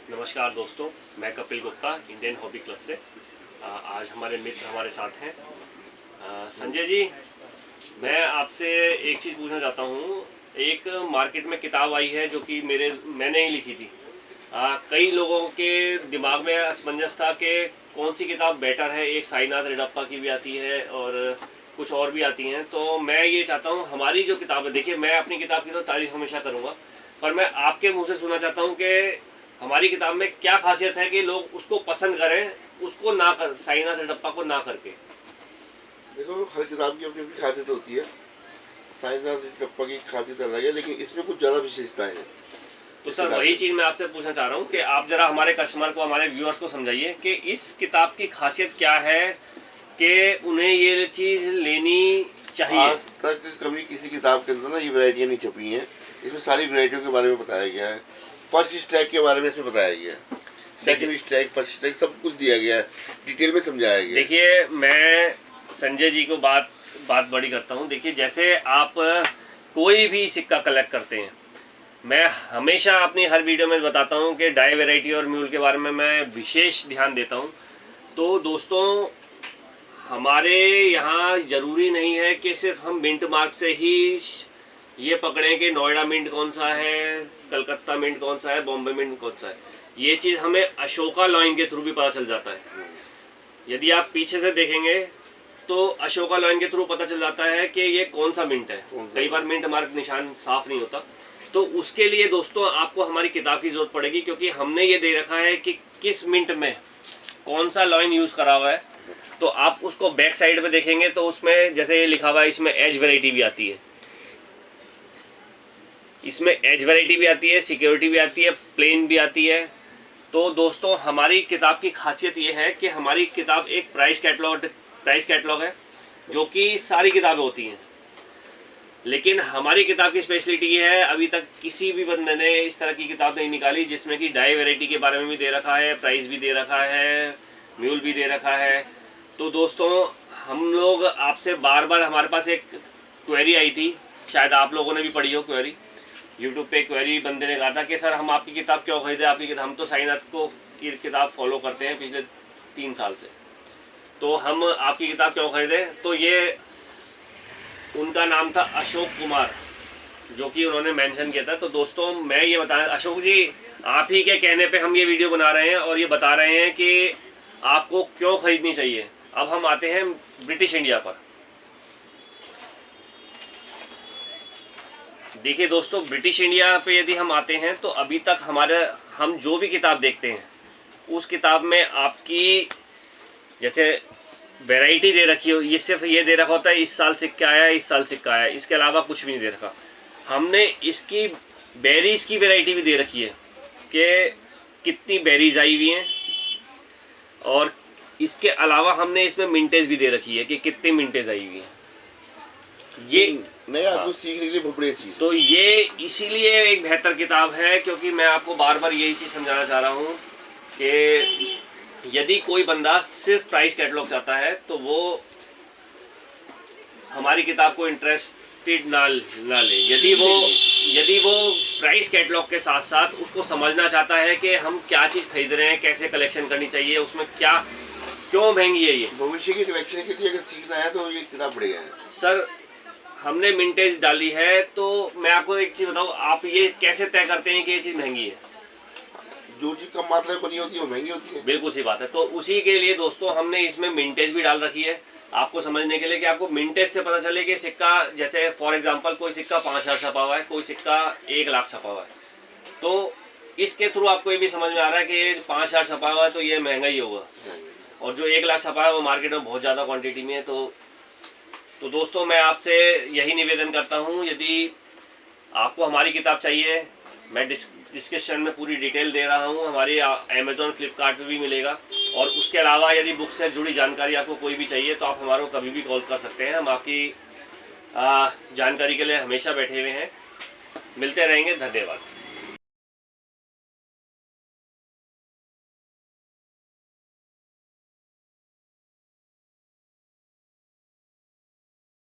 नमस्कार दोस्तों, मैं Kapil Gupta Indian hobby club से। आज हमारे मित्र हमारे साथ हैं। संजय जी, मैं आपसे एक चीज़ पूछना चाहता हूँ। एक मार्केट में किताब आई है जो कि मैंने ही लिखी थी। कई लोगों के दिमाग में असमंजस था कि कौन सी किताब बेटर है। एक साईनाथ रेड्डप्पा की भी आती है और कुछ और भी आती हैं। तो मैं ये चाहता हूँ हमारी जो किताब है, देखिए मैं अपनी किताब की तो तारीफ हमेशा करूँगा, पर मैं आपके मुँह से सुनना चाहता हूँ कि हमारी किताब में क्या खासियत है कि लोग उसको पसंद करें, उसको ना कर, साईनाथ रेड्डप्पा को ना करके। देखो, हर किताब की अपनी अपनी खासियत होती है। साईनाथ रेड्डप्पा की खासियत अलग है, लेकिन इसमें कुछ ज़्यादा विशेषताएं हैं। तो सर वही चीज़ मैं आपसे पूछना चाह रहा हूँ कि आप जरा हमारे कस्टमर को, हमारे व्यूअर्स को समझाइए कि इस किताब की खासियत क्या है कि उन्हें ये चीज़ लेनी चाहिए। आज तक कभी किसी किताब के अंदर ना ये वैरायटियाँ नहीं छपी हैं। इसमें सारी वैरायटियों के बारे में बताया गया है। फर्स्ट स्ट्राइक के बारे में इसमें बताया गया है, सेकंड स्ट्राइक, फर्स्ट स्ट्राइक, सब कुछ दिया गया है, डिटेल में समझाया गया है। देखिए, मैं संजय जी को बात बड़ी करता हूँ। देखिए, जैसे आप कोई भी सिक्का कलेक्ट करते हैं, मैं हमेशा अपनी हर वीडियो में बताता हूँ कि डाई वैरायटी और म्यूल के बारे में मैं विशेष ध्यान देता हूँ। तो दोस्तों, हमारे यहाँ ज़रूरी नहीं है कि सिर्फ हम मिंट मार्क से ही ये पकड़ें कि नोएडा मिंट कौन सा है, कलकत्ता मिंट कौन सा है, बॉम्बे मिंट कौन सा है। ये चीज़ हमें अशोका लाइन के थ्रू भी पता चल जाता है। यदि आप पीछे से देखेंगे तो अशोका लाइन के थ्रू पता चल जाता है कि ये कौन सा मिंट है। कई बार मिंट मार्क निशान साफ नहीं होता, तो उसके लिए दोस्तों आपको हमारी किताब की ज़रूरत पड़ेगी, क्योंकि हमने ये दे रखा है कि किस मिंट में कौन सा लाइन यूज़ करा हुआ है। तो आप उसको बैक साइड में देखेंगे तो उसमें जैसे ये लिखा हुआ है, इसमें एज वैरायटी भी आती है, इसमें एज वैरायटी भी आती है, सिक्योरिटी भी आती है, प्लेन भी आती है। तो दोस्तों, हमारी किताब की खासियत ये है कि हमारी किताब एक प्राइस कैटलॉग है, जो कि सारी किताबें होती हैं। लेकिन हमारी किताब की स्पेशलिटी ये है, अभी तक किसी भी बंदे ने इस तरह की किताब नहीं निकाली जिसमें कि डाई वैरायटी के बारे में भी दे रखा है, प्राइस भी दे रखा है, म्यूल भी दे रखा है। तो दोस्तों, हम लोग आपसे बार बार, हमारे पास एक क्वेरी आई थी, शायद आप लोगों ने भी पढ़ी हो क्वेरी, यूट्यूब पे क्वेरी बंदे ने कहा था कि सर हम आपकी किताब क्यों खरीदे, आपकी किताब, हम तो साईनाथ को की किताब फॉलो करते हैं पिछले 3 साल से, तो हम आपकी किताब क्यों खरीदे। तो ये उनका नाम था अशोक कुमार, जो कि उन्होंने मेंशन किया था। तो दोस्तों, मैं ये बता, अशोक जी, आप ही के कहने पे हम ये वीडियो बना रहे हैं और ये बता रहे हैं कि आपको क्यों खरीदनी चाहिए। अब हम आते हैं ब्रिटिश इंडिया पर। देखिए दोस्तों, ब्रिटिश इंडिया पे यदि हम आते हैं तो अभी तक हम जो भी किताब देखते हैं उस किताब में आपकी जैसे वैरायटी दे रखी हो, ये सिर्फ ये दे रखा होता है इस साल सिक्का आया, इस साल सिक्का आया, इसके अलावा कुछ भी नहीं दे रखा। हमने इसकी बेरीज की वैरायटी भी दे रखी है कि कितनी बेरीज आई हुई हैं, और इसके अलावा हमने इसमें मिंटेज भी दे रखी है कि कितनी मिंटेज आई हुई है। ये नया कुछ सीखने के लिए बहुत बड़ी चीज। तो ये इसीलिए एक बेहतर किताब है, क्योंकि मैं आपको बार बार यही चीज़ समझाना चाह रहा हूँ कि यदि कोई बंदा सिर्फ प्राइस कैटलॉग चाहता है तो वो हमारी किताब को इंटरेस्टेड ना ले। यदि वो प्राइस कैटलॉग के साथ साथ उसको समझना चाहता है कि हम क्या चीज़ खरीद रहे हैं, कैसे कलेक्शन करनी चाहिए, उसमें क्यों महंगी है, ये भविष्य की कलेक्शन के लिए अगर सीखना है तो ये किताब बढ़िया है। सर, हमने मिंटेज डाली है, तो मैं आपको एक चीज़ बताऊँ, आप ये कैसे तय करते हैं कि ये चीज़ महंगी है? जो चीज़ कम मात्रा में बनी होती है वो महंगी होती है। बिल्कुल सी बात है। तो उसी के लिए दोस्तों हमने इसमें मिंटेज भी डाल रखी है, आपको समझने के लिए कि आपको मिंटेज से पता चले कि सिक्का, जैसे फॉर एग्जांपल कोई सिक्का 5000 छपा हुआ है, कोई सिक्का 1 लाख छपा हुआ है, तो इसके थ्रू आपको ये भी समझ में आ रहा है कि ये 5000 छपा हुआ है तो ये महंगा ही होगा, और जो 1 लाख छपा है वो मार्केट में बहुत ज़्यादा क्वान्टिटी में है। तो दोस्तों, मैं आपसे यही निवेदन करता हूँ, यदि आपको हमारी किताब चाहिए, मैं डिस्क्रिप्शन में पूरी डिटेल दे रहा हूँ, हमारी अमेज़ॉन, फ्लिपकार्ट पे भी मिलेगा। और उसके अलावा यदि बुक से जुड़ी जानकारी आपको कोई भी चाहिए तो आप हमारे को कभी भी कॉल कर सकते हैं, हम आपकी जानकारी के लिए हमेशा बैठे हुए हैं। मिलते रहेंगे, धन्यवाद।